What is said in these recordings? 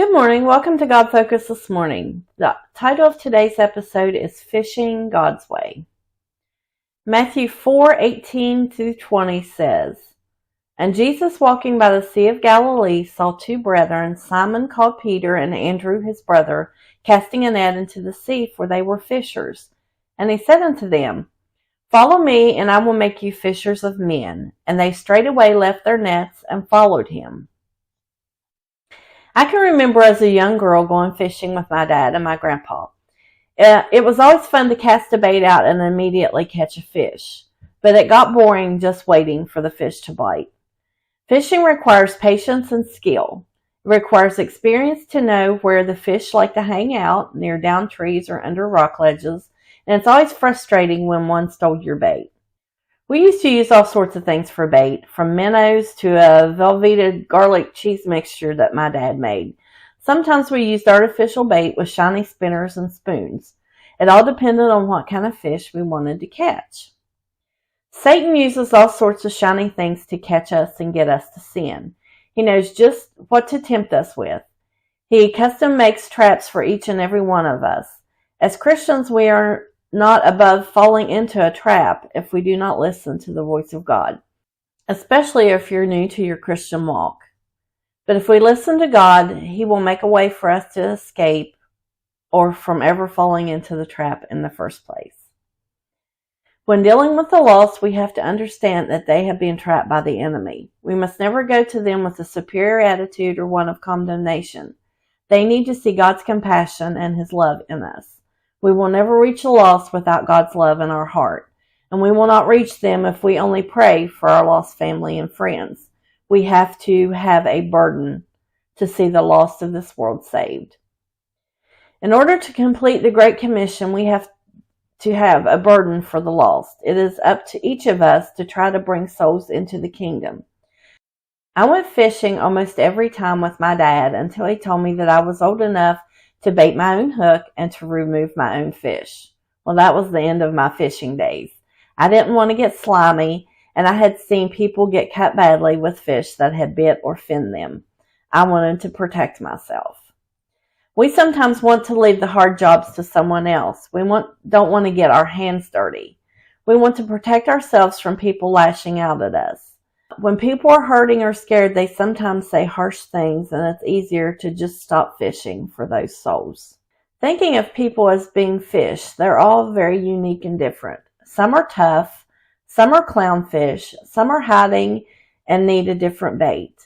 Good morning. Welcome to God Focus this morning. The title of today's episode is Fishing God's Way. Matthew 4:18-20 says, And Jesus, walking by the Sea of Galilee, saw two brethren, Simon called Peter and Andrew his brother, casting a net into the sea, for they were fishers. And he said unto them, Follow me, and I will make you fishers of men. And they straightway left their nets and followed him. I can remember as a young girl going fishing with my dad and my grandpa. It was always fun to cast a bait out and immediately catch a fish, but it got boring just waiting for the fish to bite. Fishing requires patience and skill. It requires experience to know where the fish like to hang out, near down trees or under rock ledges, and it's always frustrating when one stole your bait. We used to use all sorts of things for bait, from minnows to a Velveeta garlic cheese mixture that my dad made. Sometimes we used artificial bait with shiny spinners and spoons. It all depended on what kind of fish we wanted to catch. Satan uses all sorts of shiny things to catch us and get us to sin. He knows just what to tempt us with. He custom makes traps for each and every one of us. As Christians, we are not above falling into a trap if we do not listen to the voice of God, especially if you're new to your Christian walk. But if we listen to God, He will make a way for us to escape or from ever falling into the trap in the first place. When dealing with the lost, we have to understand that they have been trapped by the enemy. We must never go to them with a superior attitude or one of condemnation. They need to see God's compassion and His love in us. We will never reach the lost without God's love in our heart, and we will not reach them if we only pray for our lost family and friends. We have to have a burden to see the lost of this world saved. In order to complete the Great Commission, we have to have a burden for the lost. It is up to each of us to try to bring souls into the kingdom. I went fishing almost every time with my dad until he told me that I was old enough to bait my own hook and to remove my own fish. Well, that was the end of my fishing days. I didn't want to get slimy, and I had seen people get cut badly with fish that had bit or finned them. I wanted to protect myself. We sometimes want to leave the hard jobs to someone else. We don't want to get our hands dirty. We want to protect ourselves from people lashing out at us. When people are hurting or scared, they sometimes say harsh things, and it's easier to just stop fishing for those souls. Thinking of people as being fish, they're all very unique and different. Some are tough, some are clownfish, some are hiding and need a different bait.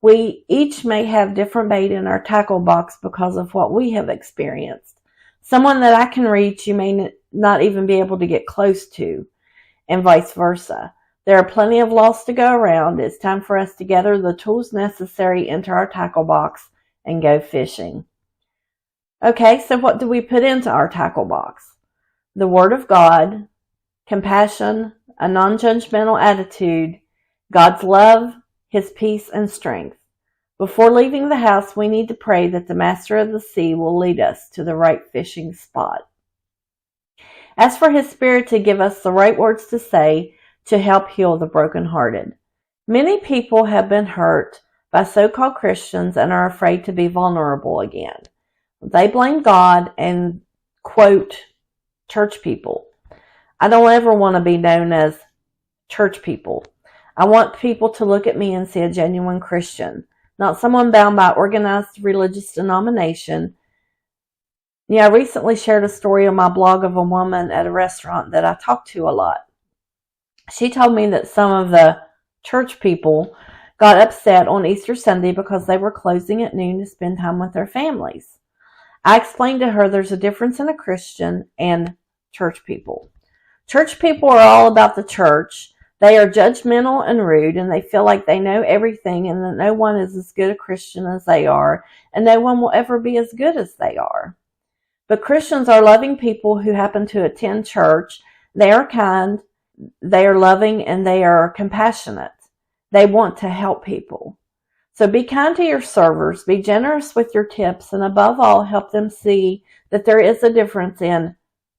We each may have different bait in our tackle box because of what we have experienced. Someone that I can reach, you may not even be able to get close to, and vice versa. There are plenty of lost to go around. It's time for us to gather the tools necessary into our tackle box and go fishing. Okay, so what do we put into our tackle box? The Word of God, compassion, a non-judgmental attitude, God's love, His peace and strength. Before leaving the house, we need to pray that the Master of the Sea will lead us to the right fishing spot. Ask for His Spirit to give us the right words to say to help heal the brokenhearted. Many people have been hurt by so-called Christians and are afraid to be vulnerable again. They blame God and quote church people. I don't ever want to be known as church people. I want people to look at me and see a genuine Christian, not someone bound by organized religious denomination. I recently shared a story on my blog of a woman at a restaurant that I talk to a lot. She told me that some of the church people got upset on Easter Sunday because they were closing at noon to spend time with their families. I explained to her there's a difference in a Christian and church people. Church people are all about the church. They are judgmental and rude, and they feel like they know everything and that no one is as good a Christian as they are, and no one will ever be as good as they are. But Christians are loving people who happen to attend church. They are kind, they are loving, and they are compassionate. They want to help people. So be kind to your servers, be generous with your tips, and above all, help them see that there is a difference in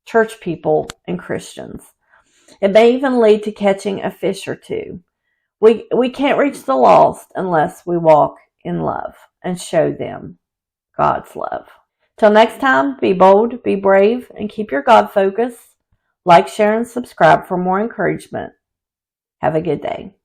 church people and Christians. It may even lead to catching a fish or two. We can't reach the lost unless we walk in love and show them God's love. Till next time, be bold, be brave, and keep your God focus. Like, share, and subscribe for more encouragement. Have a good day.